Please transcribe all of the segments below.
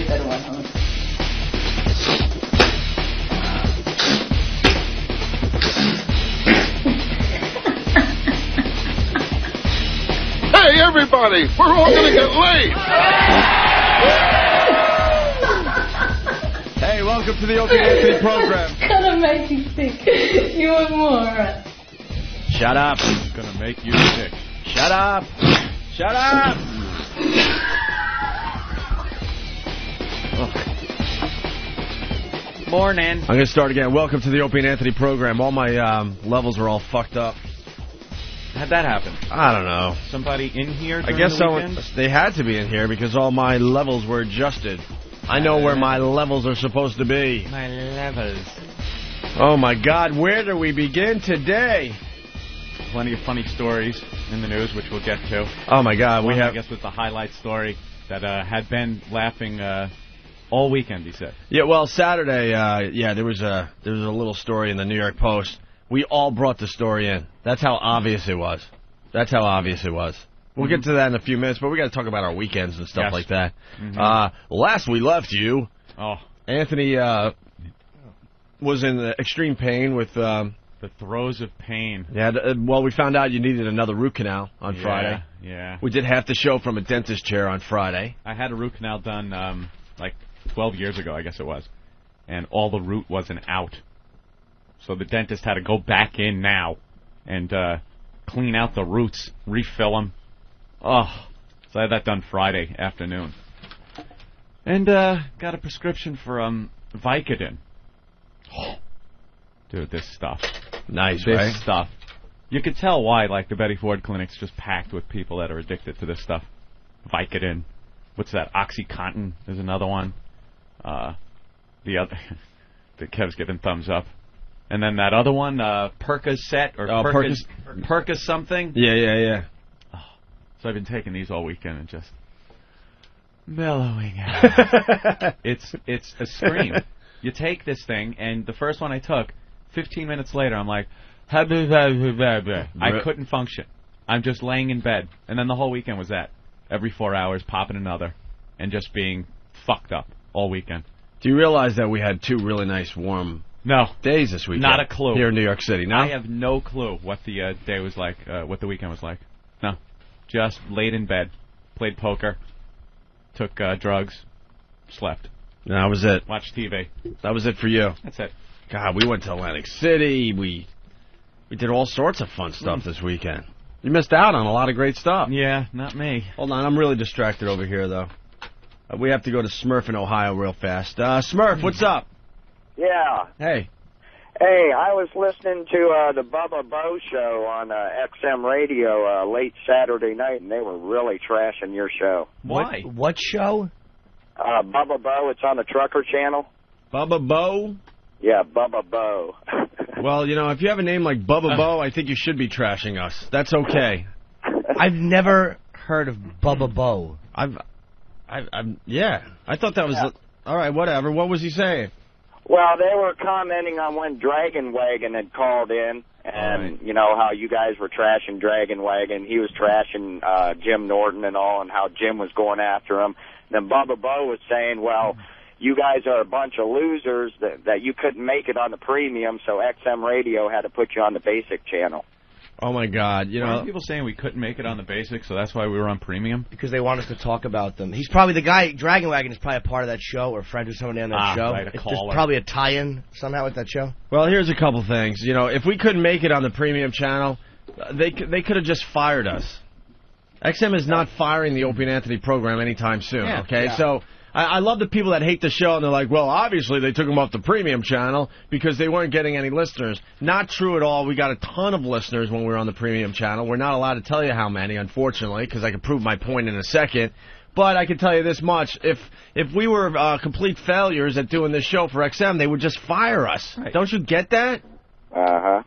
a better one. Hold on. Hey, everybody! We're all gonna get laid! Hey, welcome to the Opie and Anthony program. It's gonna make you sick. You want more? Shut up. It's gonna make you sick. Shut up. Shut up. Morning. I'm going to start again. Welcome to the Opie and Anthony program. All my levels are all fucked up. How'd that happen? I don't know. Somebody in here during I guess the weekend? they had to be in here because all my levels were adjusted. I know where my levels are supposed to be. My levels. Oh, my God. Where do we begin today? Plenty of funny stories in the news, which we'll get to. Oh, my God. One, I guess, was the highlight story that had been laughing all weekend, he said. Yeah, well, Saturday, there was a little story in the New York Post. We all brought the story in. That's how obvious it was. That's how obvious it was. We'll get to that in a few minutes, but we got to talk about our weekends and stuff like that. Last we left you, Anthony was in extreme pain with... the throes of pain. Yeah, well, we found out you needed another root canal on Friday. Yeah. We did half the show from a dentist chair on Friday. I had a root canal done like 12 years ago, I guess it was, and all the root wasn't out. So the dentist had to go back in now and clean out the roots, refill them. Oh, so I had that done Friday afternoon. And got a prescription for Vicodin. Oh, dude, this stuff. Nice, this right? stuff. You could tell why, like, the Betty Ford clinic's just packed with people that are addicted to this stuff. Vicodin. What's that? OxyContin is another one. The other... Kev's giving thumbs up. And then that other one, Percocet or Percocet something. Yeah. Oh, so I've been taking these all weekend and just mellowing out. It's a scream. You take this thing, and the first one I took, 15 minutes later, I'm like, I couldn't function. I'm just laying in bed. And then the whole weekend was that. Every 4 hours, popping another, and just being fucked up all weekend. Do you realize that we had 2 really nice warm days this weekend? Not a clue. Here in New York City, no? I have no clue what the day was like, what the weekend was like. No. Just laid in bed, played poker, took drugs, slept. That was it. Watched TV. That was it for you. That's it. God, we went to Atlantic City. We did all sorts of fun stuff this weekend. You missed out on a lot of great stuff. Yeah, not me. Hold on, I'm really distracted over here, though. We have to go to Smurf in Ohio real fast. Smurf, what's up? Yeah. Hey. Hey, I was listening to the Bubba Bo show on XM Radio late Saturday night, and they were really trashing your show. Why? What show? Bubba Bo. It's on the Trucker Channel. Bubba Bo? Yeah, Bubba Bo. Well, you know, if you have a name like Bubba Bo, I think you should be trashing us. That's okay. I've never heard of Bubba Bo. Yeah. I thought that was... All right, whatever. What was he saying? Well, they were commenting on when Dragon Wagon had called in, and, you know, how you guys were trashing Dragon Wagon. He was trashing Jim Norton and all, and how Jim was going after him. Then Bubba Bo was saying, well, you guys are a bunch of losers, that you couldn't make it on the premium, so XM Radio had to put you on the basic channel. Oh, my God. You know, people saying we couldn't make it on the basic, so that's why we were on premium? Because they want us to talk about them. He's probably the guy, Dragon Wagon is probably a part of that show, or friends with somebody on that show. Right, There's probably a tie-in somehow with that show. Well, here's a couple things. You know, if we couldn't make it on the premium channel, they could have just fired us. XM is not firing the Opie and Anthony program anytime soon, okay? Yeah. So I love the people that hate the show, and they're like, well, obviously they took them off the premium channel because they weren't getting any listeners. Not true at all. We got a ton of listeners when we were on the premium channel. We're not allowed to tell you how many, unfortunately, because I can prove my point in a second. But I can tell you this much. If we were complete failures at doing this show for XM, they would just fire us. Right. Don't you get that? Uh-huh.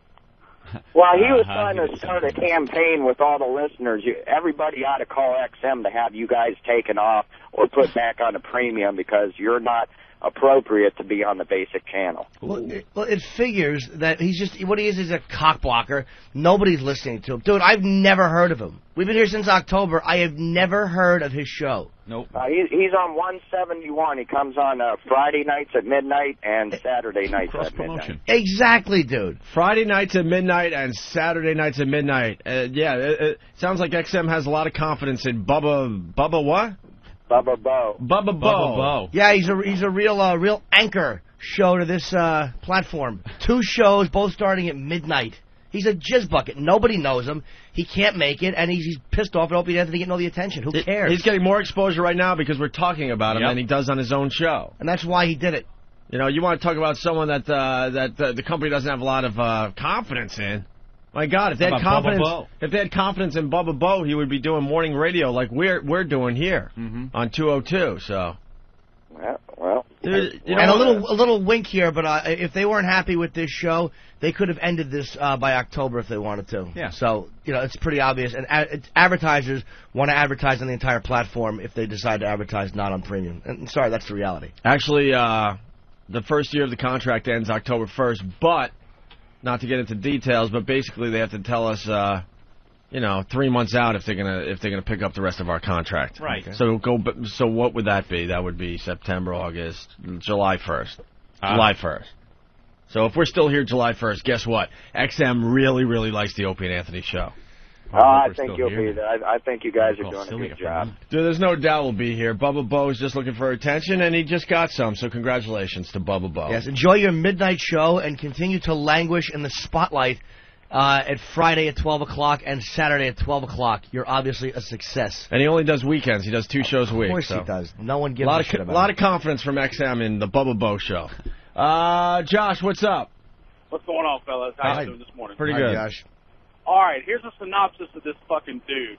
Well, he was trying to start a campaign with all the listeners. Everybody ought to call XM to have you guys taken off or put back on the premium because you're not appropriate to be on the basic channel. Well, it figures that he's just, what he is a cockblocker. Nobody's listening to him. Dude, I've never heard of him. We've been here since October. I have never heard of his show. Nope. He's on 171. He comes on Friday nights at midnight and Saturday nights at midnight. Exactly, dude. Friday nights at midnight and Saturday nights at midnight. It sounds like XM has a lot of confidence in Bubba what? Bubba Bo. Bubba Bo. Yeah, he's a real anchor show to this platform. 2 shows, both starting at midnight. He's a jizz bucket. Nobody knows him. He can't make it, and he's pissed off at Opie and Anthony getting all the attention. Who cares? He's getting more exposure right now because we're talking about him than he does on his own show. And that's why he did it. You know, you want to talk about someone that the company doesn't have a lot of confidence in. My God, if they had confidence in Bubba Bo, he would be doing morning radio like we're doing here on 202. So, well, and a little wink here, but if they weren't happy with this show, they could have ended this by October if they wanted to. Yeah. So it's pretty obvious, and advertisers want to advertise on the entire platform if they decide to advertise not on premium. And sorry, that's the reality. Actually, the first year of the contract ends October 1st, but. Not to get into details, but basically they have to tell us, 3 months out if they're gonna pick up the rest of our contract. Right. Okay. So what would that be? That would be September, August, July 1st. July 1st. So if we're still here July 1st, guess what? XM really, really likes the Opie and Anthony show. I think you'll be there. I think you guys are doing a good job. Dude, there's no doubt we'll be here. Bubba Bo is just looking for attention, and he just got some, so congratulations to Bubba Bo. Yes, enjoy your midnight show and continue to languish in the spotlight at Friday at 12 o'clock and Saturday at 12 o'clock. You're obviously a success. And he only does weekends. He does 2 shows a week. Of course he does. No one gives a shit about it. A lot of confidence from XM in the Bubba Bo show. Josh, what's up? What's going on, fellas? How you doing this morning? Pretty good. Hi, Josh. All right, here's a synopsis of this fucking dude.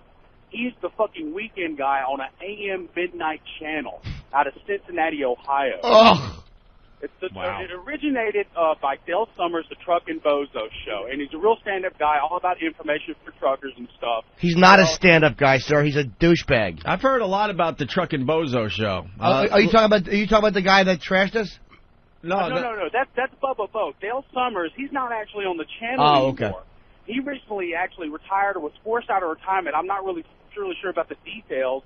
He's the fucking weekend guy on an AM midnight channel out of Cincinnati, Ohio. Oh. It originated by Dale Summers, the Truck and Bozo show, and he's a real stand-up guy, all about information for truckers and stuff. He's not a stand-up guy, sir. He's a douchebag. I've heard a lot about the Truck and Bozo show. Are you talking about the guy that trashed us? No. That's Bubba Bo. Dale Summers, he's not actually on the channel anymore. Okay. He recently actually retired or was forced out of retirement. I'm not really sure about the details,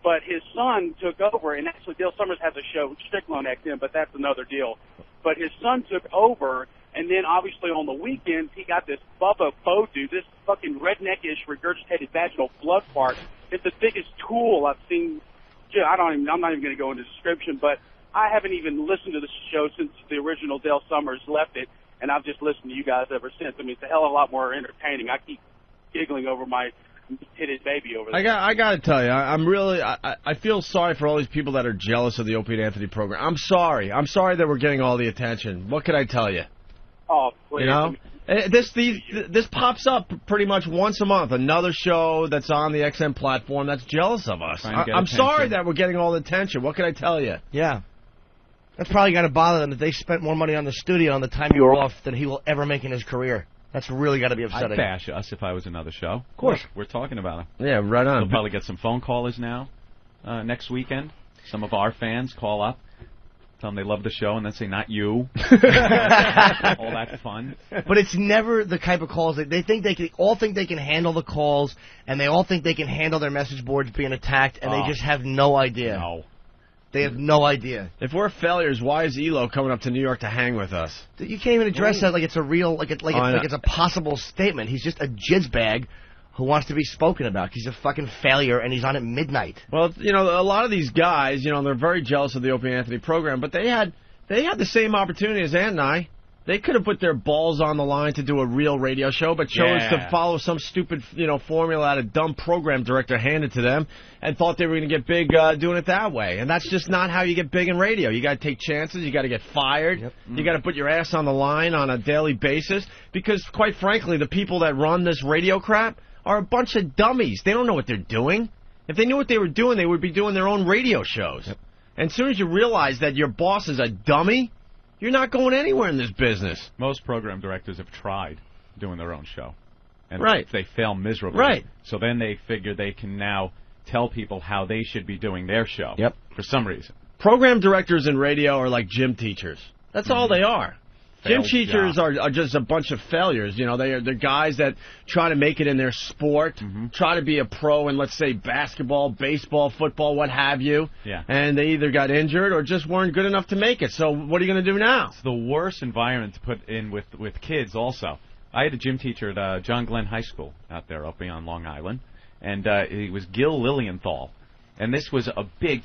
but his son took over, and actually Dale Summers has a show, strictly on XM, but that's another deal. But his son took over, and then obviously on the weekends he got this Bubba Bo dude, this fucking redneckish regurgitated vaginal blood fart. It's the biggest tool I've seen. I'm not even going to go into description, but I haven't even listened to the show since the original Dale Summers left it. And I've just listened to you guys ever since. I mean, it's a hell of a lot more entertaining. I keep giggling over my pitted baby over there. I got to tell you, I feel sorry for all these people that are jealous of the Opie and Anthony program. I'm sorry that we're getting all the attention. What could I tell you? Oh, please. You know, this pops up pretty much once a month. Another show that's on the XM platform that's jealous of us. I'm sorry that we're getting all the attention. What can I tell you? Yeah. That's probably got to bother them that they spent more money on the studio on the time you were off than he will ever make in his career. That's really got to be upsetting. I'd bash us if I was another show. Of course. We're talking about it. Yeah, right on. We'll probably get some phone callers now next weekend. Some of our fans call up, tell them they love the show, and then say, not you. All that fun. But it's never the type of calls that they all think they can handle the calls, and they all think they can handle their message boards being attacked, and they just have no idea. No. They have no idea. If we're failures, why is Elo coming up to New York to hang with us? You can't even address that like it's a real, like it's a possible statement. He's just a jizzbag who wants to be spoken about. He's a fucking failure, and he's on at midnight. Well, a lot of these guys, they're very jealous of the Opie and Anthony program, but they had the same opportunity as Ant and I. They could have put their balls on the line to do a real radio show, but chose to follow some stupid, formula that a dumb program director handed to them and thought they were going to get big doing it that way. And that's just not how you get big in radio. You got to take chances. You got to get fired. Yep. You got to put your ass on the line on a daily basis because, quite frankly, the people that run this radio crap are a bunch of dummies. They don't know what they're doing. If they knew what they were doing, they would be doing their own radio shows. Yep. And as soon as you realize that your boss is a dummy, you're not going anywhere in this business. Most program directors have tried doing their own show. And they fail miserably. Right. So then they figure they can now tell people how they should be doing their show. Yep. For some reason. Program directors in radio are like gym teachers. That's all they are. Gym teachers are just a bunch of failures. You know, they're guys that try to make it in their sport, try to be a pro in, let's say, basketball, baseball, football, what have you. Yeah. And they either got injured or just weren't good enough to make it. So what are you going to do now? It's the worst environment to put in with kids also. I had a gym teacher at John Glenn High School out there up on Long Island, and he was Gil Lilienthal. And this was a big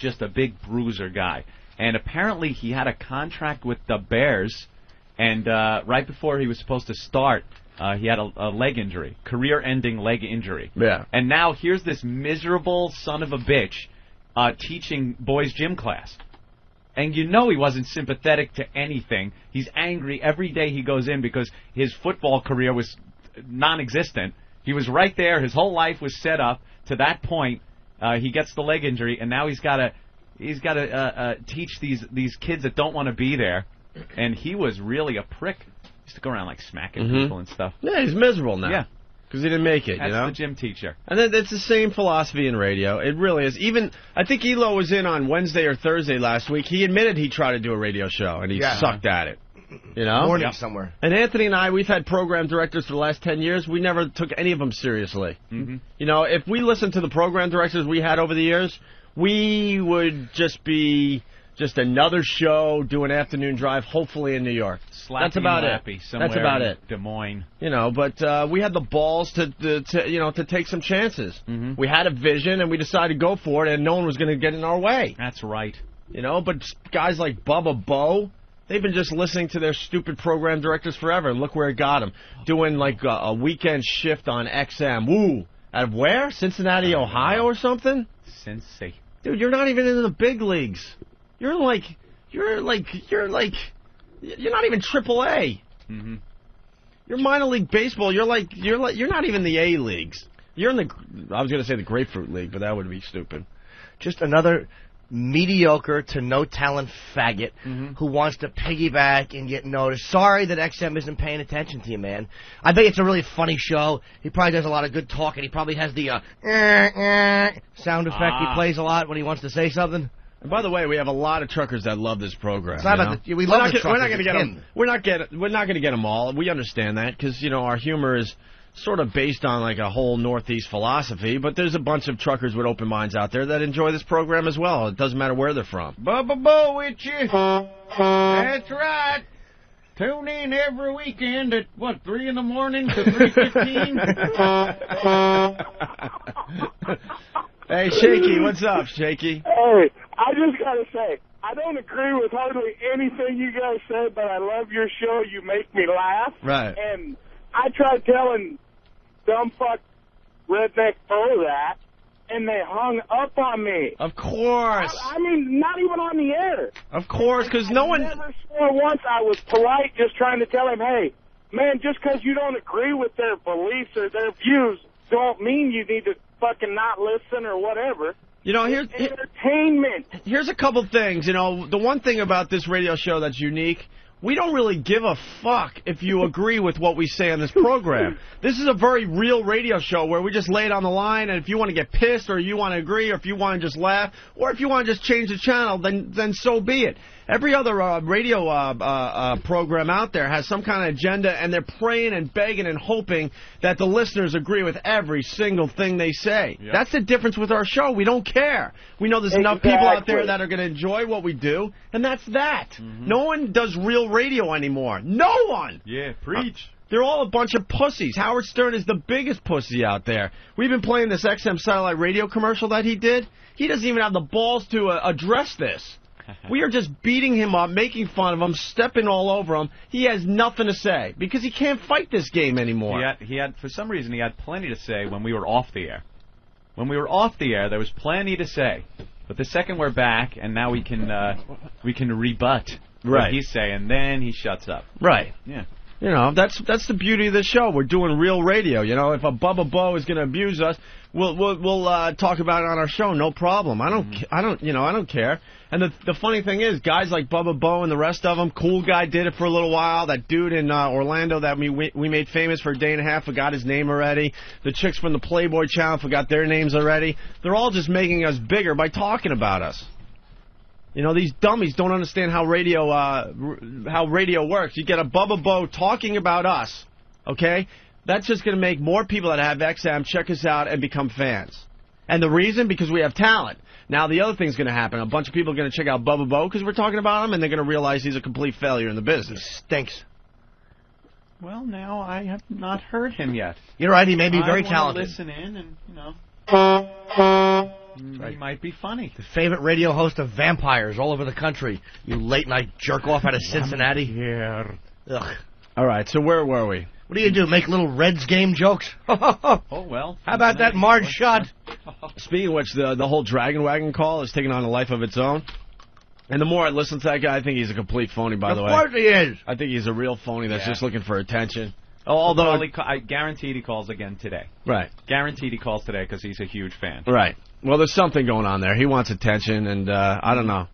bruiser guy. And apparently he had a contract with the Bears. And right before he was supposed to start, he had a leg injury, career-ending leg injury. Yeah. And now here's this miserable son of a bitch teaching boys' gym class. And you know he wasn't sympathetic to anything. He's angry every day he goes in because his football career was non-existent. He was right there. His whole life was set up to that point. He gets the leg injury, and now he's got to teach these kids that don't want to be there. And he was really a prick. He used to go around like smacking people and stuff. Yeah, he's miserable now. Yeah. Because he didn't make it, That's you know? the gym teacher. And it's the same philosophy in radio. It really is. Even, I think Elo was in on Wednesday or Thursday last week. He admitted he tried to do a radio show, and he sucked at it. You know? Morning somewhere. And Anthony and I, we've had program directors for the last 10 years. We never took any of them seriously. You know, if we listened to the program directors we had over the years, we would just be just another show, do an afternoon drive, hopefully in New York. That's about it. That's about it. Des Moines. You know, but we had the balls to take some chances. We had a vision, and we decided to go for it, and no one was going to get in our way. That's right. You know, but guys like Bubba Bo, they've been just listening to their stupid program directors forever, and look where it got them. Doing like a weekend shift on XM. Woo! Out of where? Cincinnati, Ohio or something? Cincy. Dude, you're not even in the big leagues. You're not even AAA. You're minor league baseball. You're not even the A leagues. You're in I was going to say the Grapefruit League, but that would be stupid. Just another mediocre to no talent faggot who wants to piggyback and get noticed. Sorry that XM isn't paying attention to you, man. I bet it's a really funny show. He probably does a lot of good talking. He probably has the sound effect he plays a lot when he wants to say something. And by the way, we have a lot of truckers that love this program. It's not about we love the truckers. We're not going to get them. We're not going to get them all. We understand that because our humor is sort of based on like a whole Northeast philosophy. But there's a bunch of truckers with open minds out there that enjoy this program as well. It doesn't matter where they're from. Bubba Bo with you. That's right. Tune in every weekend at 3 in the morning to 3:15. Hey, Shaky, what's up, Shaky? Hey, I just got to say, I don't agree with hardly anything you guys said, but I love your show. You make me laugh. Right. And I tried telling dumb fuck redneck Bo that, and they hung up on me. Of course. I mean, not even on the air. Of course, because no one... I never swore once. I was polite just trying to tell him, hey, man, just because you don't agree with their beliefs or their views don't mean you need to fucking not listen or whatever. Here's entertainment. Here's a couple things. The one thing about this radio show that's unique, we don't really give a fuck if you agree with what we say on this program. This is a very real radio show where we just lay it on the line, and if you want to get pissed or you want to agree or if you want to just laugh or if you want to just change the channel, then so be it. Every other radio program out there has some kind of agenda, and they're praying and begging and hoping that the listeners agree with every single thing they say. Yep. That's the difference with our show. We don't care. We know there's enough people out there that are going to enjoy what we do, and that's that. No one does real radio anymore. No one! Yeah, preach. They're all a bunch of pussies. Howard Stern is the biggest pussy out there. We've been playing this XM satellite radio commercial that he did. He doesn't even have the balls to address this. We are just beating him up, making fun of him, stepping all over him. He has nothing to say because he can't fight this game anymore. He had for some reason, he had plenty to say when we were off the air. When we were off the air, there was plenty to say. But the second we're back, and now we can rebut what he's saying, then he shuts up. Right. Yeah. That's the beauty of the show. We're doing real radio. If a Bubba Bo is going to abuse us, we'll talk about it on our show. No problem. I don't care. And the funny thing is, guys like Bubba Bo and the rest of them, Cool Guy did it for a little while. That dude in Orlando that we made famous for a day and a half forgot his name already. The chicks from the Playboy Channel forgot their names already. They're all just making us bigger by talking about us. You know, these dummies don't understand how radio works. You get a Bubba Bo talking about us, okay? That's just going to make more people that have XM check us out and become fans. And the reason? Because we have talent. Now, the other thing's going to happen. A bunch of people are going to check out Bubba Bo because we're talking about him, and they're going to realize he's a complete failure in the business. He stinks. Well, now I have not heard him yet. You're right. He may be very talented. Listen in, and he might be funny. The favorite radio host of vampires all over the country. You late night jerk off out of Cincinnati. Here. Ugh. All right. So where were we? What do you do? Make little Reds game jokes? Oh well. How about that Marge shot? Speaking of which, the whole Dragon Wagon call is taking on a life of its own. And the more I listen to that guy, I think he's a complete phony, by the way. Of course he is. I think he's a real phony that's just looking for attention. Although I guaranteed he calls again today. Right. Guaranteed he calls today because he's a huge fan. Right. Well, there's something going on there. He wants attention, and I don't know.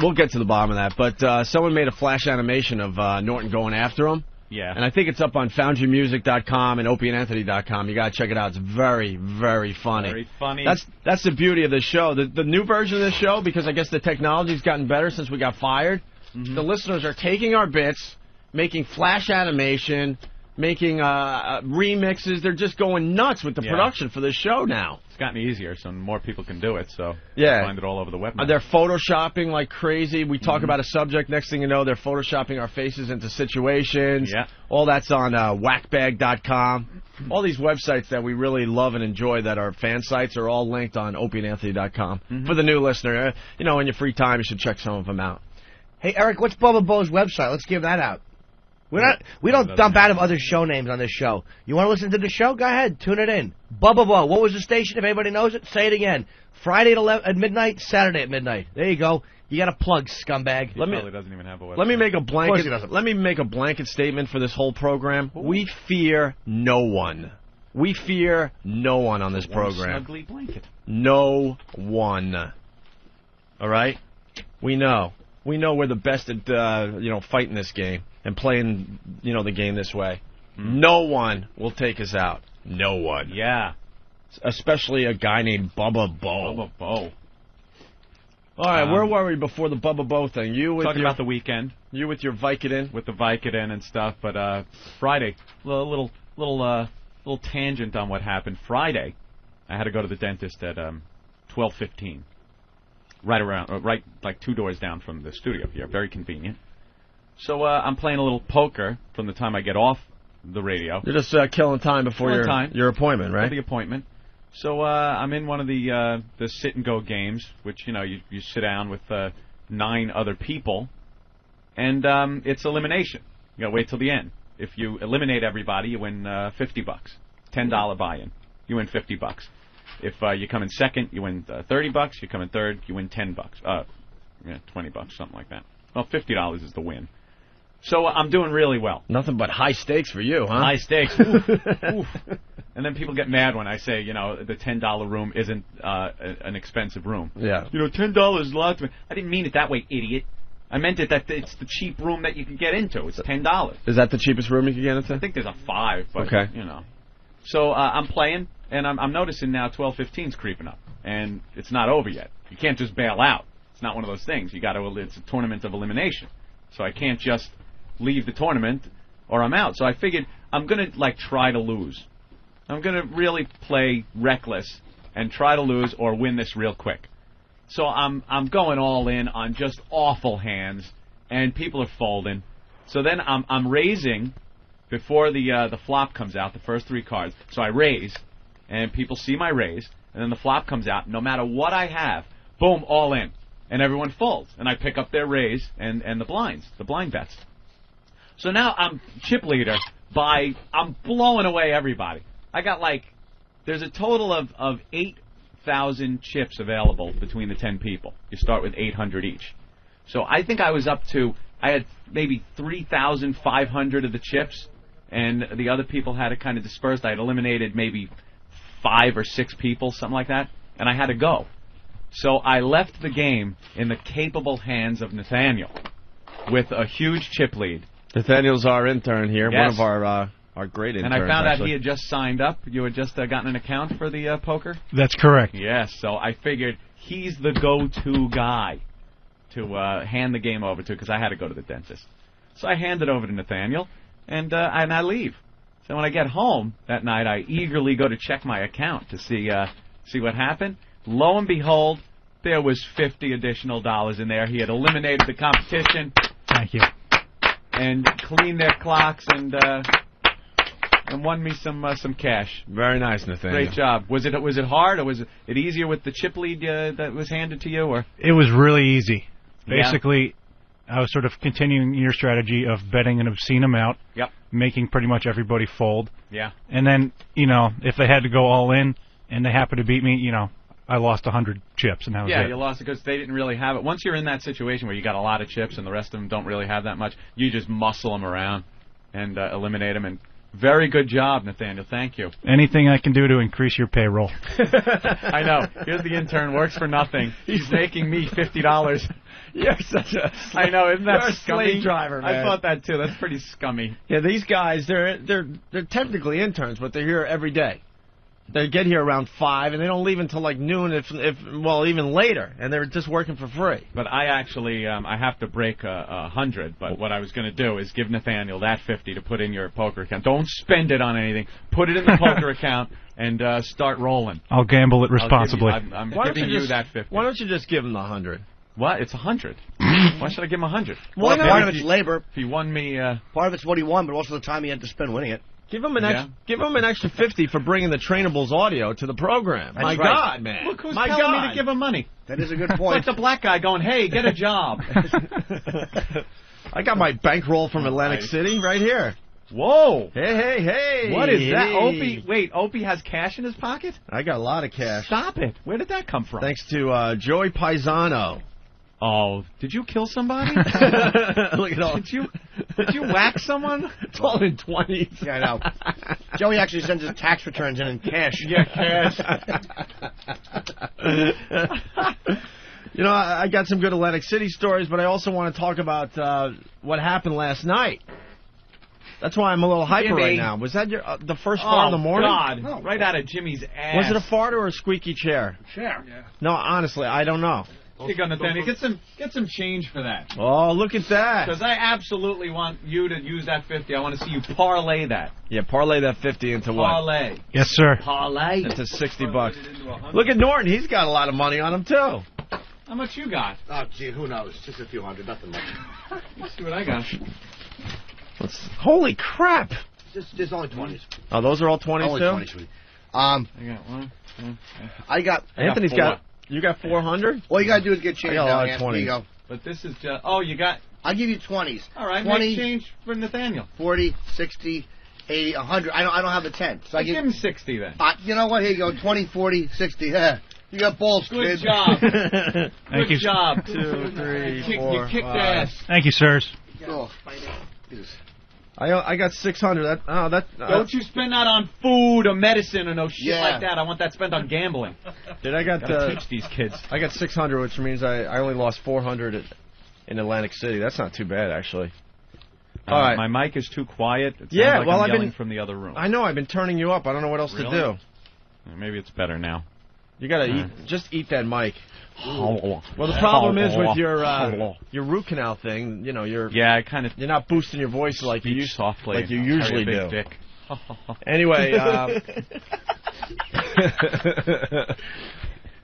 We'll get to the bottom of that. But someone made a flash animation of Norton going after him. Yeah. And I think it's up on foundrymusic.com and opieandanthony.com. You got to check it out. It's very, very funny. Very funny. That's the beauty of this show. The new version of this show, because I guess the technology's gotten better since we got fired, the listeners are taking our bits, making flash animation, making remixes. They're just going nuts with the production for this show now. It's gotten easier, so more people can do it, so you find it all over the web. They're photoshopping like crazy. We talk about a subject, next thing you know, they're photoshopping our faces into situations. Yeah. All that's on whackbag.com. All these websites that we really love and enjoy that are fan sites are all linked on opieandanthony.com. For the new listener, in your free time, you should check some of them out. Hey, Eric, what's Bubba Bo's website? Let's give that out. We don't dump out of other show names on this show. You want to listen to the show? Go ahead. Tune it in. Bubba Bo. What was the station? If anybody knows it, say it again. Friday at midnight, Saturday at midnight. There you go. You got a plug, scumbag. He probably doesn't even have a website. Let me make a blanket statement for this whole program. Ooh. We fear no one. We fear no one on this program. Snuggly blanket. No one. All right? We know. We know we're the best at fighting this game and playing the game this way. No one will take us out. No one. Yeah. Especially a guy named Bubba Bo. Bubba Bo. All right, where were we before the Bubba Bo thing? You with talking about the weekend. You with your Vicodin. With the Vicodin and stuff, but Friday, little tangent on what happened. Friday, I had to go to the dentist at 12:15. Right like 2 doors down from the studio here. Very convenient. So I'm playing a little poker from the time I get off the radio. You're just killing time before your appointment, right? For the appointment. So I'm in one of the sit-and-go games, which, you sit down with 9 other people, and it's elimination. You got to wait till the end. If you eliminate everybody, you win $50. $10 buy-in. You win $50. If you come in second, you win $30. You come in third, you win $10. $20, something like that. Well, $50 is the win. So I'm doing really well. Nothing but high stakes for you, huh? High stakes. Oof, oof. And then people get mad when I say, the $10 room isn't an expensive room. Yeah. $10 is a lot to me. I didn't mean it that way, idiot. I meant it that it's the cheap room that you can get into. It's $10. Is that the cheapest room you can get into? I think there's a 5, but, okay. So I'm playing, and I'm noticing now 12:15's creeping up, and it's not over yet. You can't just bail out. It's not one of those things. It's a tournament of elimination. So I can't just leave the tournament or I'm out. So I figured I'm going to, try to lose. I'm going to really play reckless and try to lose or win this real quick. So I'm going all in on just awful hands, and people are folding. So then I'm raising before the flop comes out, the first 3 cards. So I raise, and people see my raise, and then the flop comes out. No matter what I have, boom, all in. And everyone folds. And I pick up their raise and the blinds, the blind bets. So now I'm chip leader I'm blowing away everybody. I got there's a total of 8,000 chips available between the 10 people. You start with 800 each. So I think I had maybe 3,500 of the chips, and the other people had it kind of dispersed. I had eliminated maybe 5 or 6 people, something like that, and I had to go. So I left the game in the capable hands of Nathaniel with a huge chip lead. Nathaniel's our intern here, yes. One of our great interns. And I found out he had just signed up. You had just gotten an account for the poker? That's correct. Yes, so I figured he's the go-to guy. to hand the game over to because I had to go to the dentist. So I hand it over to Nathaniel, and I leave. So when I get home that night, I eagerly go to check my account to see what happened. Lo and behold, there was $50 additional in there. He had eliminated the competition. Thank you. And cleaned their clocks and won me some cash. Very nice, Nathaniel. Great job. Was it hard, or was it easier with the chip lead that was handed to you? Or it was really easy. Basically, I was sort of continuing your strategy of betting an obscene amount. Yep. Making pretty much everybody fold. Yeah. And then, if they had to go all in and they happened to beat me, I lost 100 chips, and that was it. Yeah, you lost it because they didn't really have it. Once you're in that situation where you got a lot of chips and the rest of them don't really have that much, you just muscle them around and eliminate them. And very good job, Nathaniel. Thank you. Anything I can do to increase your payroll. I know. Here's the intern. Works for nothing. He's making me $50. You're such a... I know. Isn't that You're a scummy? slave driver, man. I thought that, too. That's pretty scummy. Yeah, these guys, they're technically interns, but they're here every day. They get here around 5, and they don't leave until like noon, if even later, and they're just working for free. But I actually, I have to break 100, but what I was going to do is give Nathaniel that 50 to put in your poker account. Don't spend it on anything. Put it in the poker account and start rolling. I'll gamble it responsibly. I'm giving you that 50. Why don't you just give him the 100? What? It's 100. Why should I give him 100? Well, part of it's labor. If he won me... part of it's what he won, but also the time he had to spend winning it. Give him an extra 50 for bringing the Trainables audio to the program. That's My right. God, man. Look who's telling me to give him money. That is a good It's point. like the black guy going, hey, get a job. I got my bankroll from Atlantic City right here. Whoa. Hey. What is that? Opie has cash in his pocket? I got a lot of cash. Stop it. Where did that come from? Thanks to Joey Paisano. Oh, did you kill somebody? Look at all. Did you whack someone? It's all in 20s. Yeah, I know. Joey actually sends his tax returns in cash. Yeah, cash. I got some good Atlantic City stories, but I also want to talk about what happened last night. That's why I'm a little hyper right now. Was that the first fart in the morning? God. Oh, right out of Jimmy's ass. Was it a fart or a squeaky chair? Chair. Yeah. No, honestly, I don't know. Here you go, Nathaniel. Get some change for that. Oh, look at that. Because I absolutely want you to use that 50. I want to see you parlay that. Yeah, parlay that 50 into what? Parlay. Yes, sir. Parlay. Into $60. Look at Norton. He's got a lot of money on him, too. How much you got? Oh, gee, who knows? Just a few hundred, nothing much. Let's see what I got. Holy crap. There's only 20s. Oh, those are all 20s, only too? Only 20s, sweetie. I got one. Anthony's got... You got 400? All you got to do is get change down here. There you go. But this is just... Oh, you got... I'll give you 20s. All right, 20, make change for Nathaniel. 40, 60, 80, 100. I don't have the 10. So I give him 60 then. You know what? Here you go. 20, 40, 60. Yeah. You got balls, Good kid. job. Thank you. Good job. 2, 3, 4, You kicked 5. ass. Thank you, sirs. Oh. I got 600. Don't you spend that on food or medicine or no shit like that. I want that spent on gambling. I gotta teach these kids. I got 600, which means I only lost 400 in Atlantic City. That's not too bad, actually. All right. My mic is too quiet. It sounds like I've yelling been from the other room. I know. I've been turning you up. I don't know what else to do. Maybe it's better now. You gotta eat that mic. Well, the problem is with your root canal thing. You're not boosting your voice like you softly, like you usually do. Dick.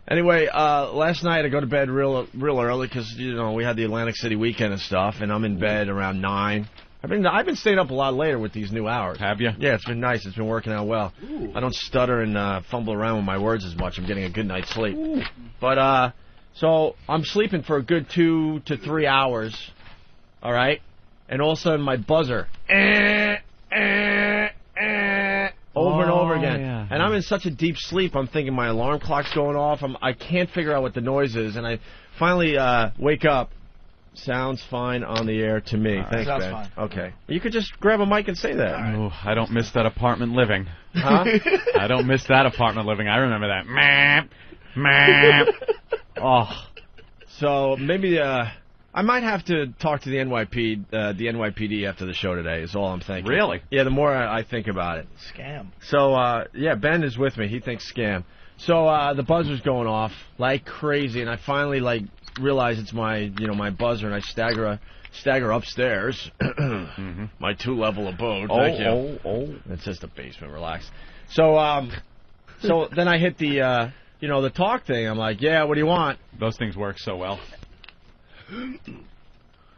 Anyway, last night I go to bed real early because we had the Atlantic City weekend and stuff, and I'm in bed around 9. I've been staying up a lot later with these new hours. Have you? Yeah, it's been nice. It's been working out well. Ooh. I don't stutter and fumble around with my words as much. I'm getting a good night's sleep. Ooh. But so I'm sleeping for a good 2 to 3 hours. All right, and all of a sudden my buzzer over and over again. Yeah. And I'm in such a deep sleep. I'm thinking my alarm clock's going off. I can't figure out what the noise is, and I finally wake up. Sounds fine on the air to me. Thanks, Ben. Fine. Okay. You could just grab a mic and say that. Right. Oh, I don't miss that apartment living. Huh? I don't miss that apartment living. I remember that. Meh. Oh. So maybe I might have to talk to the NYPD after the show today is all I'm thinking. Really? Yeah, the more I think about it. Scam. So, Ben is with me. He thinks scam. So the buzzer's going off like crazy, and I finally, realize it's my buzzer, and I stagger upstairs. My 2-level abode. Thank you. It's just a basement. Relax. So then I hit the the talk thing. I'm like, yeah, what do you want? Those things work so well.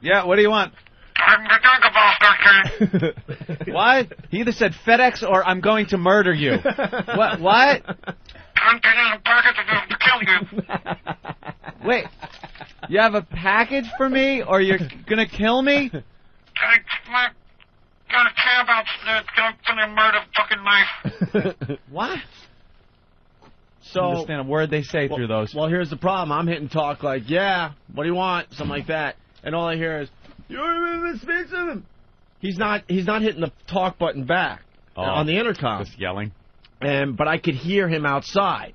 Yeah, what do you want? What? He either said FedEx or I'm going to murder you. What? I'm getting a package to kill you. Wait, you have a package for me, or you're gonna kill me? Got a cab upstairs. Gonna murder fucking knife. What? So I understand a word they say through those. Well, here's the problem. I'm hitting talk like, yeah, what do you want? Something like that, and all I hear is, you don't speak to him. He's not hitting the talk button back on the intercom. Just yelling. But I could hear him outside.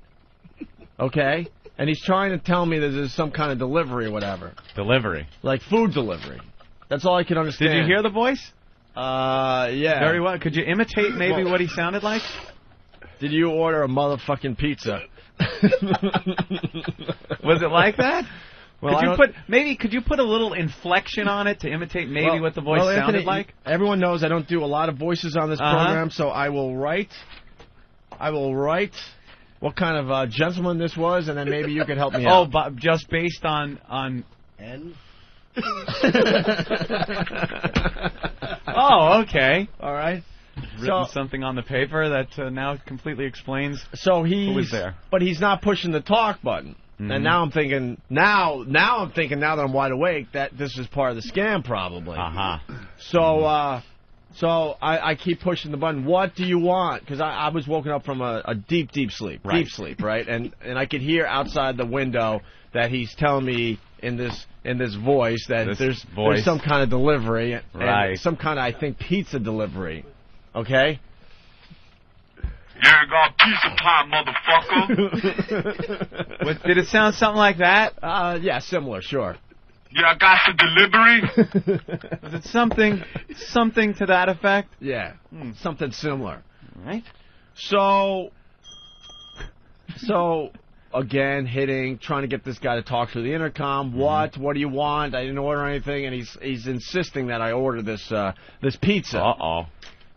Okay? And he's trying to tell me that there's some kind of delivery or whatever. Delivery? Like food delivery. That's all I could understand. Did you hear the voice? Yeah. Very well. Could you imitate maybe what he sounded like? Did you order a motherfucking pizza? Was it like that? Well, could you put a little inflection on it to imitate maybe what the voice sounded Anthony, like? Everyone knows I don't do a lot of voices on this program, so I will write what kind of gentleman this was, and then maybe you could help me out. Oh, but just based on N? Oh, okay. All right. Written something on the paper that now completely explains who was there. But he's not pushing the talk button. Mm-hmm. And now I'm thinking, now that I'm wide awake, that this is part of the scam probably. So I keep pushing the button. What do you want? Because I was woken up from a deep sleep. Right. Deep sleep, right? And I could hear outside the window that he's telling me in this voice that there's some kind of delivery. Right. And some kind of, I think, pizza delivery. Okay? Yeah, got pizza time, motherfucker. Did it sound something like that? Yeah, similar, sure. Yeah, I got some delivery. Was it something to that effect? Yeah, something similar. All right. So again, trying to get this guy to talk through the intercom. What do you want? I didn't order anything, and he's insisting that I order this pizza. Uh-oh.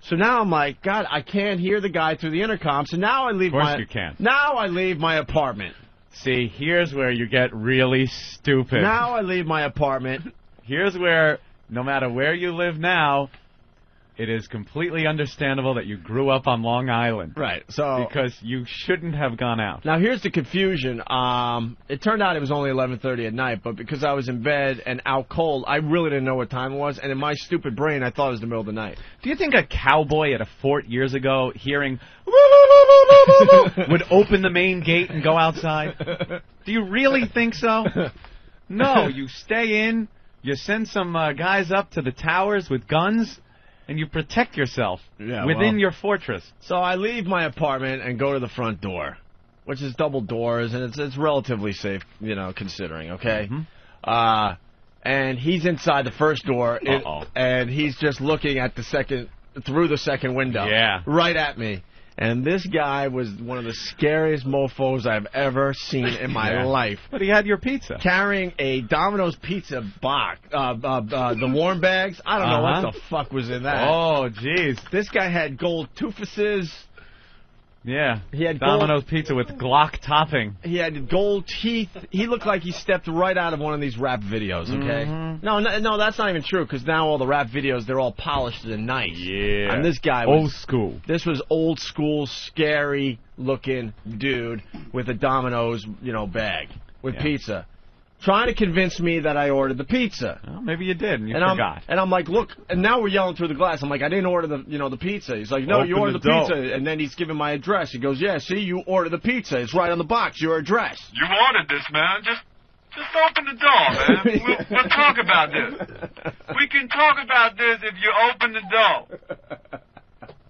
So now I'm like, God, I can't hear the guy through the intercom. So now I leave you can. Now I leave my apartment. See, here's where you get really stupid. Now I leave my apartment. Here's where, no matter where you live now, it is completely understandable that you grew up on Long Island. Right. So because you shouldn't have gone out. Now here's the confusion. It turned out it was only 11:30 at night, but because I was in bed and out cold, I really didn't know what time it was, and in my stupid brain, I thought it was the middle of the night. Do you think a cowboy at a fort years ago hearing would open the main gate and go outside? Do you really think so? No, you stay in, you send some guys up to the towers with guns, and you protect yourself within your fortress. So I leave my apartment and go to the front door, which is double doors, and it's relatively safe, considering, okay? Mm-hmm. And he's inside the first door, and he's just looking at through the second window. Yeah. Right at me. And this guy was one of the scariest mofos I've ever seen in my life. But he had your pizza. Carrying a Domino's pizza box, the warm bags. I don't know what the fuck was in that. Oh, jeez. This guy had gold toofuses. Yeah. He had Domino's pizza with Glock topping. He had gold teeth. He looked like he stepped right out of one of these rap videos, okay? Mm-hmm. No, that's not even true, because now all the rap videos, they're all polished and nice. Yeah. And this guy was... old school. This was old school, scary-looking dude with a Domino's, bag with pizza. Trying to convince me that I ordered the pizza. Well, maybe you did, and you forgot. And I'm like, look, and now we're yelling through the glass. I'm like, I didn't order the pizza. He's like, no, you ordered the pizza. And then he's giving my address. He goes, yeah, see, you ordered the pizza. It's right on the box, your address. You ordered this, man. Just open the door, man. We'll talk about this. We can talk about this if you open the door.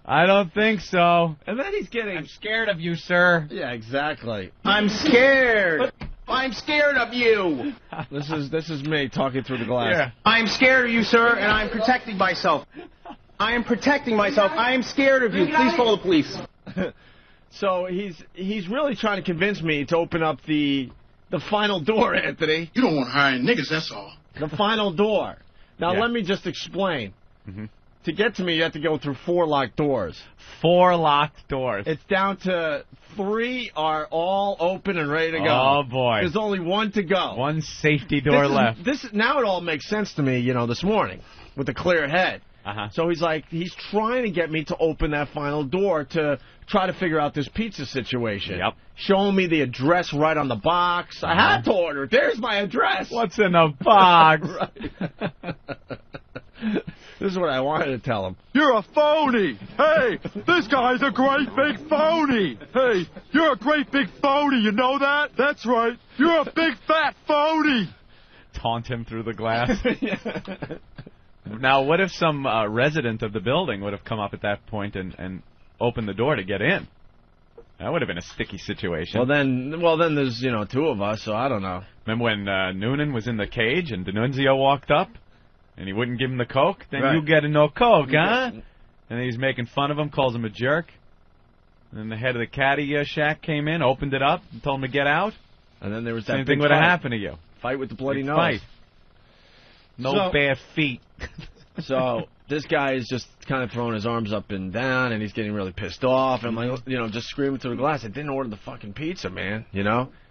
I don't think so. And then he's getting... I'm scared of you, sir. Yeah, exactly. I'm scared. I'm scared of you. This is me talking through the glass. Yeah. I'm scared of you, sir, and I'm protecting myself. I am protecting myself. I am scared of you. Please call the police. So he's really trying to convince me to open up the the final door, Anthony. You don't want to hire niggas, that's all. The final door. Now, Yeah. let me just explain. Mm-hmm. To get to me, you have to go through 4 locked doors. 4 locked doors. It's down to 3 are all open and ready to go. Oh, boy. There's only 1 to go. 1 safety door left. Now it all makes sense to me, this morning, with a clear head. Uh-huh. So he's trying to get me to open that final door to try to figure out this pizza situation. Yep. Showing me the address right on the box. I had to order it. There's my address. What's in the box? This is what I wanted to tell him. You're a phony. Hey, this guy's a great big phony. Hey, you're a great big phony. You know that? That's right. You're a big fat phony. Taunt him through the glass. Now, what if some resident of the building would have come up at that point and opened the door to get in? That would have been a sticky situation. Well, then there's 2 of us, so I don't know. Remember when Noonan was in the cage and D'Annunzio walked up and he wouldn't give him the Coke? Then Right. you get a no Coke, huh? And then he's making fun of him, calls him a jerk. And then the head of the caddy shack came in, opened it up, and told him to get out. And then there was that Same big thing would have fight. happened to you. Fight with the bloody Big nose. fight. No bare feet. So this guy is just kind of throwing his arms up and down, and he's getting really pissed off. And I'm like, just screaming through the glass. I didn't order the fucking pizza, man.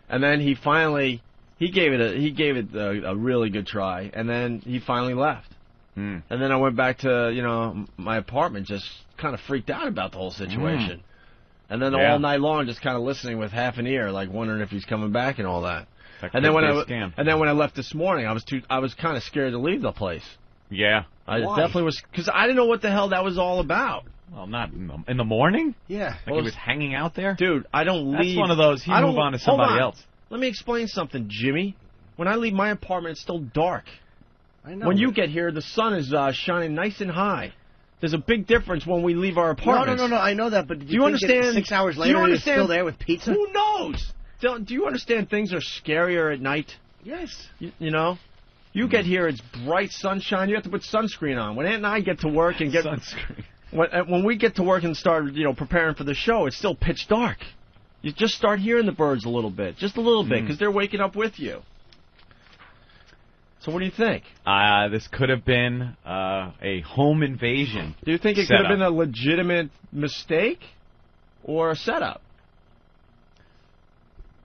And then he finally gave it a really good try, and then he finally left. And then I went back to my apartment, just kind of freaked out about the whole situation. And then all night long, just kind of listening with half an ear, like wondering if he's coming back and all that. And then when I left this morning, I was kind of scared to leave the place. Yeah. I definitely was, because I didn't know what the hell that was all about. Well, not in the morning? Yeah. Like he was hanging out there? Dude, I don't leave. That's one of those, you move on to somebody else. Let me explain something, Jimmy. When I leave my apartment, it's still dark. I know. When you get here, the sun is shining nice and high. There's a big difference when we leave our apartments. No, I know that, but do you understand? 6 hours later you're still there with pizza? Who knows? Do you understand things are scarier at night? Yes. You get here, it's bright sunshine. You have to put sunscreen on. When Aunt and I get to work and get sunscreen. When we get to work and start, preparing for the show, it's still pitch dark. You just start hearing the birds a little bit, just a little bit, because they're waking up with you. So what do you think? This could have been a home invasion. Do you think it could have been a legitimate mistake or a setup?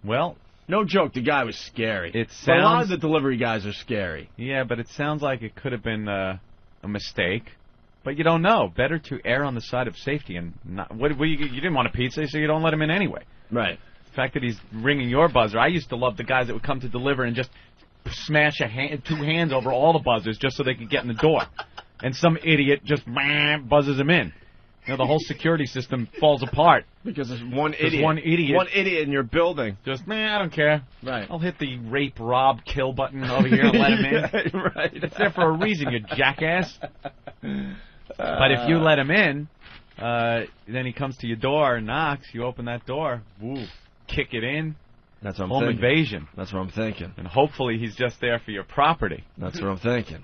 Well, no joke, the guy was scary. A lot of the delivery guys are scary. Yeah, but it sounds like it could have been a mistake. But you don't know. Better to err on the side of safety and not. You didn't want a pizza, so you don't let him in anyway. Right. The fact that he's ringing your buzzer. I used to love the guys that would come to deliver and just smash 2 hands over all the buzzers just so they could get in the door. And some idiot just buzzes him in. The whole security system falls apart. Because there's one idiot. One idiot in your building. Just, I don't care. Right. I'll hit the rape, rob, kill button over here and let him in. Right. It's there for a reason, you jackass. But if you let him in, then he comes to your door and knocks, you open that door, woo, kick it in. That's what I'm home thinking. invasion. That's what I'm thinking. And hopefully he's just there for your property. That's what I'm thinking.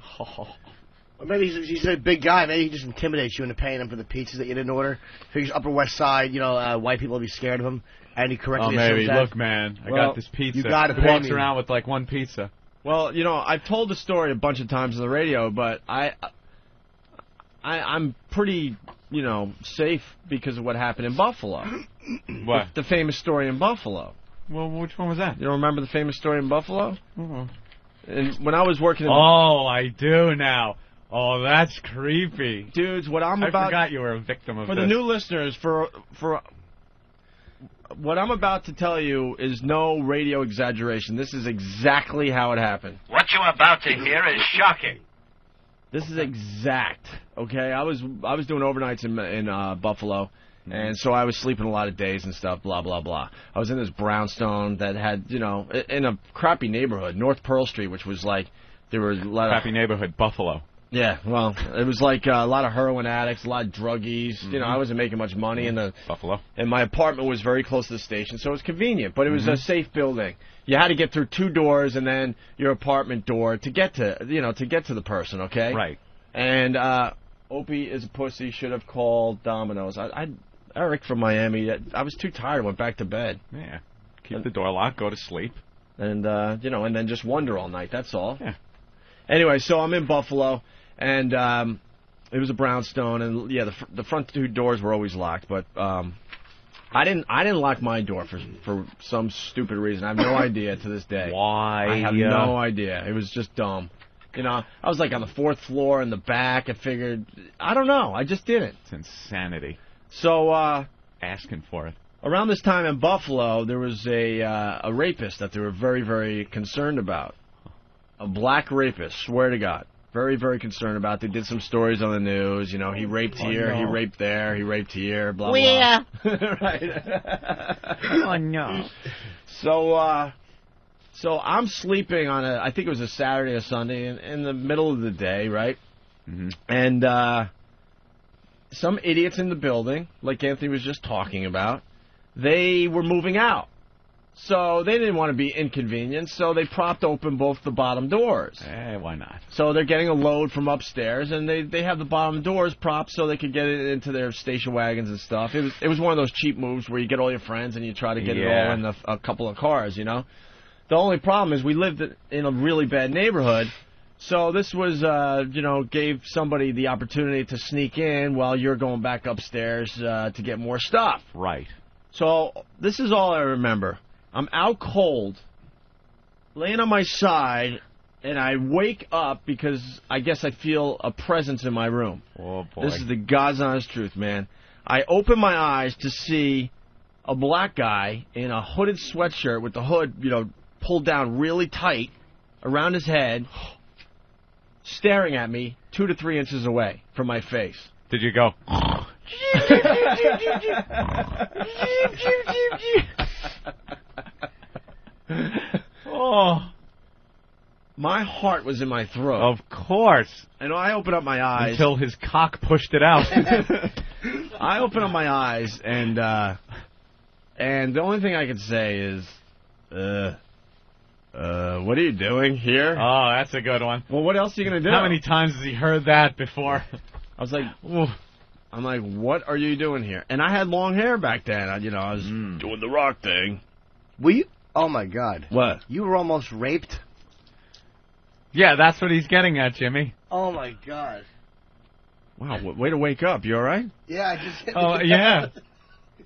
Or maybe he's a big guy. Maybe he just intimidates you into paying him for the pizzas that you didn't order. Figures Upper West Side, white people will be scared of him. And he correctly maybe. assumes that. Look, man, I got this pizza. You got to pay pay walks me. around with like 1 pizza. Well, I've told the story a bunch of times on the radio, but I'm pretty, safe because of what happened in Buffalo. What? The famous story in Buffalo. Well, which one was that? You don't remember the famous story in Buffalo? Mm-hmm. And when I was working in I do now. Oh, that's creepy. Dudes, what I forgot you were a victim of this. this. For the new listeners, for what I'm about to tell you is no radio exaggeration. This is exactly how it happened. What you're about to hear is shocking. This is exact. Okay, I was doing overnights in Buffalo, and so I was sleeping a lot of days and stuff. Blah blah blah. I was in this brownstone that had in a crappy neighborhood, North Pearl Street, which was like there were a lot crappy neighborhood, Buffalo. Yeah, well, it was like a lot of heroin addicts, a lot of druggies. Mm-hmm. I wasn't making much money in Buffalo, and my apartment was very close to the station, so it was convenient. But it was a safe building. You had to get through 2 doors and then your apartment door to get to the person. Okay, right. And Opie is a pussy. Should have called Domino's. Eric from Miami. I was too tired. Went back to bed. Yeah, keep the door locked. Go to sleep. and and then just wonder all night. That's all. Yeah. Anyway, so I'm in Buffalo, and it was a brownstone, and yeah, the front 2 doors were always locked, but I didn't lock my door for some stupid reason. I have no idea to this day. Why? I have no idea. It was just dumb. I was like on the 4th floor in the back. I figured, I don't know. I just didn't. It's insanity. So asking for it. Around this time in Buffalo, there was a rapist that they were very, very concerned about. A black rapist, swear to God. Very, very concerned about. They did some stories on the news. He raped here, he raped there, he raped here, blah, blah. Right. Oh, no. So I'm sleeping on I think it was a Saturday or Sunday, in the middle of the day, right? Mm-hmm. And some idiots in the building, like Anthony was just talking about, they were moving out. So they didn't want to be inconvenienced, so they propped open both the bottom doors. Why not? So they're getting a load from upstairs, and they have the bottom doors propped so they could get it into their station wagons and stuff. It was one of those cheap moves where you get all your friends and you try to get it all in a couple of cars, The only problem is we lived in a really bad neighborhood, so this was, gave somebody the opportunity to sneak in while you're going back upstairs to get more stuff. Right. So this is all I remember. I'm out cold, laying on my side, and I wake up because I guess I feel a presence in my room. Oh, boy. This is the God's honest truth, man. I open my eyes to see a black guy in a hooded sweatshirt with the hood, pulled down really tight around his head, staring at me 2 to 3 inches away from my face. Did you go? Oh, my heart was in my throat. Of course. And I opened up my eyes. Until his cock pushed it out. I opened up my eyes, and the only thing I could say is, what are you doing here? Oh, that's a good one. Well, what else are you going to do? How many times has he heard that before? I was like, oof. I'm like, what are you doing here? And I had long hair back then. I was doing the rock thing. Were you? Oh, my God. What? You were almost raped? Yeah, that's what he's getting at, Jimmy. Oh, my God. Wow, way to wake up. You all right? Yeah, I just hit Oh, yeah.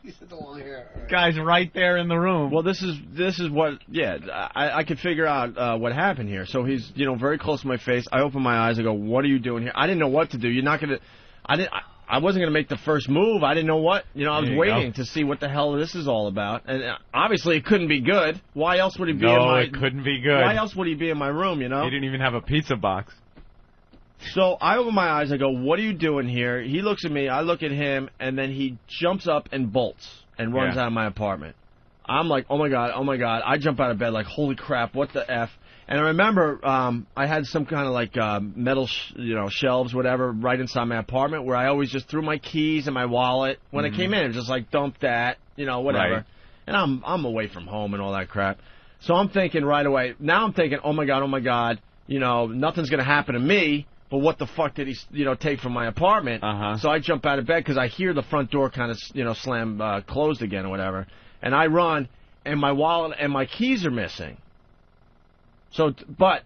You said the long hair. Right. Guy's right there in the room. Well, this is what, I could figure out what happened here. So he's, very close to my face. I open my eyes. I go, what are you doing here? I didn't know what to do. You're not going to, I wasn't going to make the first move. I didn't know what. I was waiting to see what the hell this is all about. And obviously it couldn't be good. Why else would he be in my... No, it couldn't be good. Why else would he be in my room, He didn't even have a pizza box. So I open my eyes. I go, what are you doing here? He looks at me. I look at him. And then he jumps up and bolts and runs out of my apartment. I'm like, oh, my God, oh, my God. I jump out of bed like, holy crap, what the F? And I remember I had some kind of like metal, shelves, whatever, right inside my apartment where I always just threw my keys and my wallet. When I came in, it was just like, dump that, whatever. Right. And I'm away from home and all that crap. So I'm thinking right away, now I'm thinking, oh, my God, nothing's going to happen to me. But what the fuck did he, take from my apartment? So I jump out of bed because I hear the front door kind of, slam closed again or whatever. And I run, and my wallet and my keys are missing. So, but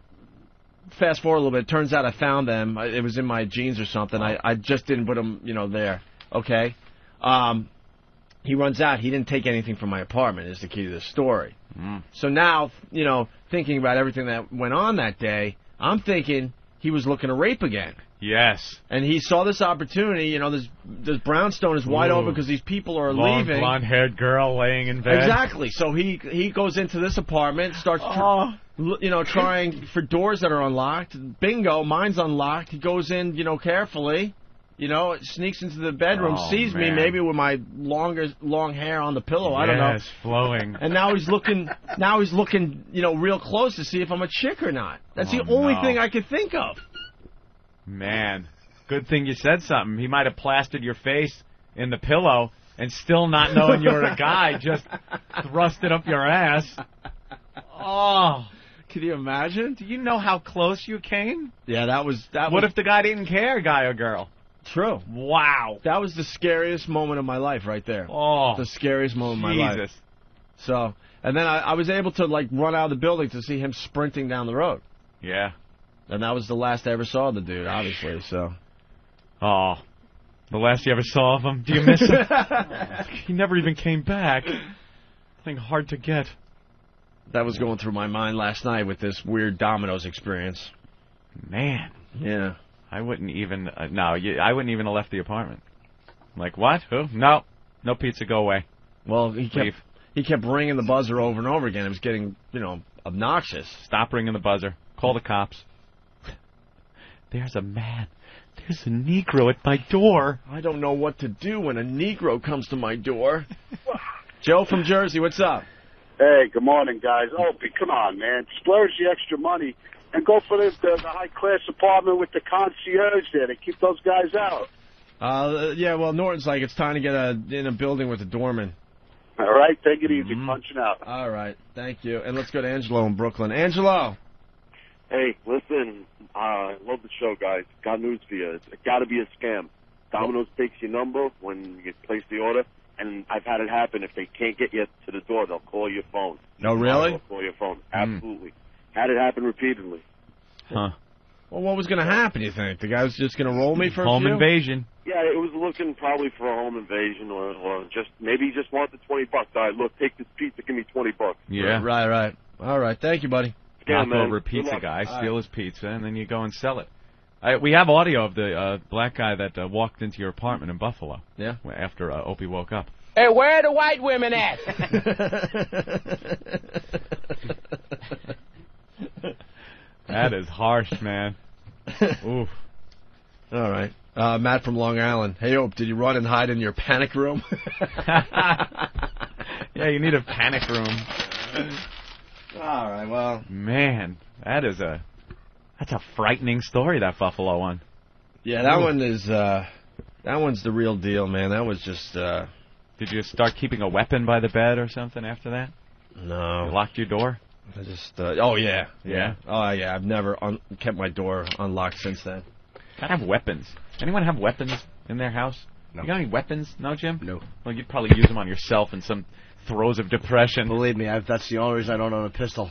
fast forward a little bit. It turns out I found them. It was in my jeans or something. I just didn't put them, there. Okay. He runs out. He didn't take anything from my apartment is the key to the story. So now, thinking about everything that went on that day, I'm thinking he was looking to rape again. Yes. And he saw this opportunity. This brownstone is wide open because these people are leaving. Blonde-haired girl laying in bed. Exactly. So he goes into this apartment, starts trying for doors that are unlocked. Bingo, mine's unlocked. He goes in, carefully. Sneaks into the bedroom, sees me maybe with my long hair on the pillow. I don't know. Yes, flowing. And now he's looking. Real close to see if I'm a chick or not. That's the only thing I could think of. Man, good thing you said something. He might have plastered your face in the pillow and still not knowing you were a guy, just thrust it up your ass. Oh. Can you imagine? Do you know how close you came? Yeah, that was... What if the guy didn't care, guy or girl? True. Wow. That was the scariest moment of my life right there. Oh. The scariest moment of my life. Jesus. So, and then I was able to, like, run out of the building to see him sprinting down the road. Yeah. And that was the last I ever saw of the dude, obviously, so. Oh, the last you ever saw of him? Do you miss him? He never even came back. Thing hard to get. That was going through my mind last night with this weird Domino's experience. Man. Yeah. I wouldn't even, I wouldn't even have left the apartment. Like, what? Who? No. No pizza, go away. Well, he kept ringing the buzzer over and over again. It was getting, obnoxious. Stop ringing the buzzer. Call the cops. There's a man. There's a Negro at my door. I don't know what to do when a Negro comes to my door. Joe from Jersey, what's up? Hey, good morning, guys. Opie, come on, man. Splurge the extra money and go for the high-class apartment with the concierge there to keep those guys out. Yeah, well, Norton's like, it's time to get in a building with a doorman. All right, take it easy. Punching out. All right, thank you. And let's go to Angelo in Brooklyn. Angelo. Hey, listen, I love the show, guys. Got news for you. It's got to be a scam. Domino's takes your number when you place the order, and I've had it happen. If they can't get you to the door, they'll call your phone. No, really? They'll call your phone. Absolutely. Had it happen repeatedly. Huh. Well, what was going to happen, you think? The guy was just going to roll me for home a few? invasion. Yeah, it was looking probably for a home invasion or just maybe he just wanted the $20. All right, look, take this pizza, give me $20. Yeah. Right. All right, thank you, buddy. Knock over a pizza guy, steal his pizza, and then you go and sell it. We have audio of the black guy that walked into your apartment in Buffalo. Yeah. After Opie woke up. Hey, where are the white women at? That is harsh, man. Oof. All right. Matt from Long Island. Hey, Ope, did you run and hide in your panic room? Yeah, you need a panic room. All right, well. Man, that's a frightening story, that Buffalo one. Yeah, that one is, that one's the real deal, man. That was just, Did you start keeping a weapon by the bed or something after that? No. You locked your door? I just, oh, yeah. Yeah? Oh, yeah, I've never kept my door unlocked since then. Gotta have weapons. Anyone have weapons in their house? No. You got any weapons? No, Jim? No. Well, you'd probably use them on yourself in some throes of depression. Believe me, that's the only reason I don't own a pistol.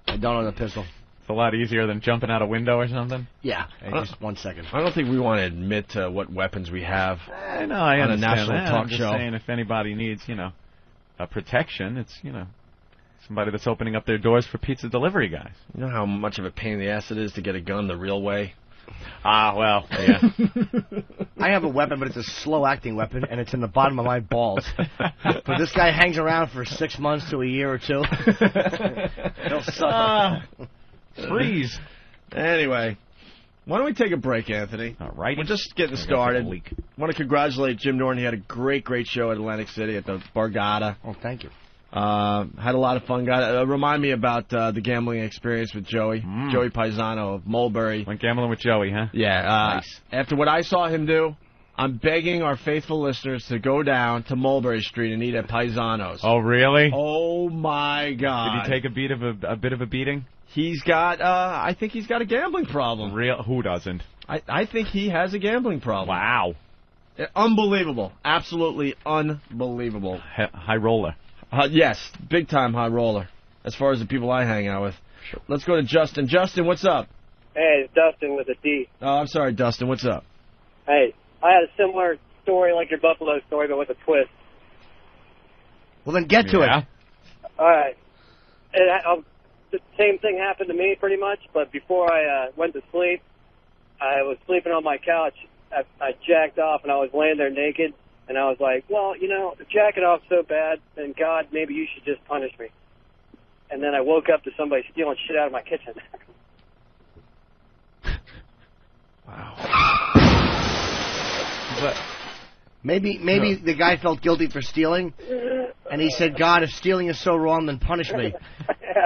I don't own a pistol. It's a lot easier than jumping out a window or something. Yeah. Hey, just 1 second. I don't think we want to admit what weapons we have No, I on a understand national that. talk I'm just show. saying if anybody needs, a protection, it's, somebody that's opening up their doors for pizza delivery guys. You know how much of a pain in the ass it is to get a gun the real way? Ah, well, yeah. I have a weapon, but it's a slow-acting weapon, and it's in the bottom of my balls. But this guy hangs around for 6 months to a year or two. He'll suffer. Freeze. Anyway, why don't we take a break, Anthony? All right. We're just getting started. I want to congratulate Jim Norton. He had a great show at Atlantic City at the Borgata. Oh, thank you. Had a lot of fun. Remind me about the gambling experience with Joey. Joey Paisano of Mulberry. Went gambling with Joey, huh? Yeah. Nice. After what I saw him do, I'm begging our faithful listeners to go down to Mulberry Street and eat at Paisano's. Oh, really? Oh, my God. Did he take a bit of a beating? He's got, I think he's got a gambling problem. Who doesn't? I think he has a gambling problem. Wow. Unbelievable. Absolutely unbelievable. High roller. Yes, big time high roller, as far as the people I hang out with. Sure. Let's go to Justin. Justin, what's up? Hey, it's Dustin with a D. Oh, I'm sorry, Dustin. What's up? Hey, I had a similar story like your Buffalo story, but with a twist. Well, then get to it. All right. The same thing happened to me pretty much, but before I went to sleep, I was sleeping on my couch. I jacked off, and I was laying there naked. And I was like, well, jacking off so bad, then God, maybe you should just punish me. And then I woke up to somebody stealing shit out of my kitchen. But maybe the guy felt guilty for stealing, and he said, God, if stealing is so wrong, then punish me.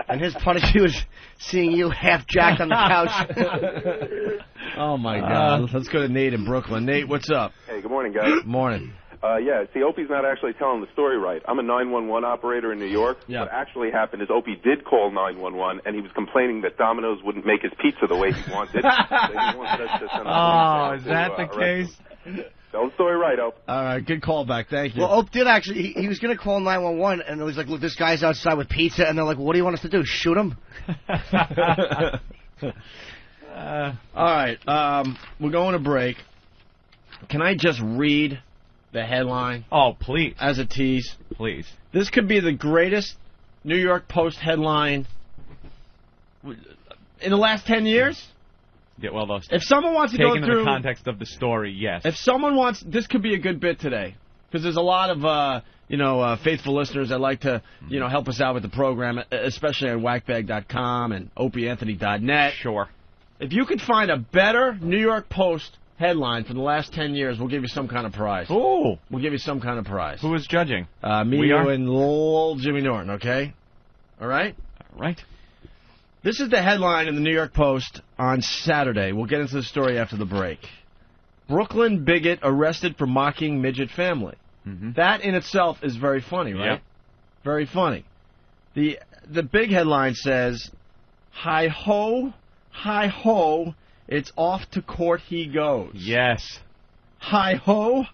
And his punishment was seeing you half jacked on the couch. Oh, my God. Let's go to Nate in Brooklyn. Nate, what's up? Hey, good morning, guys. Morning. See, Opie's not actually telling the story right. I'm a 911 operator in New York. Yeah. What actually happened is Opie did call 911, and he was complaining that Domino's wouldn't make his pizza the way he wanted. So he wanted us to send is that the case? Tell the story right, Ope. All right, good callback. Thank you. Well, Ope did actually. He was going to call 911, and it was like, look, this guy's outside with pizza, and they're like, well, what do you want us to do? Shoot him? All right, we're going to break. Can I just read the headline? Oh, please. As a tease. Please. This could be the greatest New York Post headline in the last 10 years. Yeah, well, those. If someone wants to go Taken through in the context of the story, yes. If someone wants, this could be a good bit today, because there's a lot of faithful listeners that like to help us out with the program, especially on whackbag.com and opieanthony.net. Sure. If you could find a better New York Post headline from the last 10 years, we'll give you some kind of prize. Ooh. We'll give you some kind of prize. Who is judging? Me, you, and old Jimmy Norton, okay? All right? All right. This is the headline in the New York Post on Saturday. We'll get into the story after the break. Brooklyn bigot arrested for mocking midget family. Mm-hmm. That in itself is very funny, right? Yep. Very funny. The big headline says, hi ho, it's off to court he goes. Yes. Hi ho,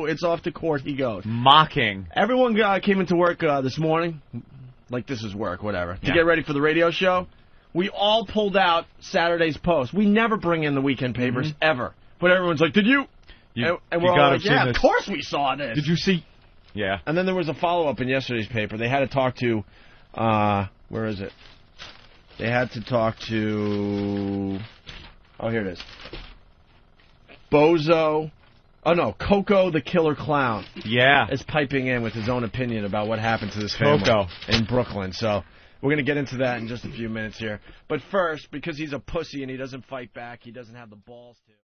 it's off to court he goes. Mocking. Everyone came into work this morning, like this is work, whatever, to get ready for the radio show. We all pulled out Saturday's Post. We never bring in the weekend papers, ever. But everyone's like, did you? And we're all like, yeah, of course we saw this. Did you see? Yeah. And then there was a follow-up in yesterday's paper. They had to talk to, where is it? They had to talk to, oh, here it is. Bozo. Oh, no, Coco the Killer Clown. Yeah. Is piping in with his own opinion about what happened to this family in Brooklyn. So we're going to get into that in just a few minutes here. But first, because he's a pussy and he doesn't fight back, he doesn't have the balls to.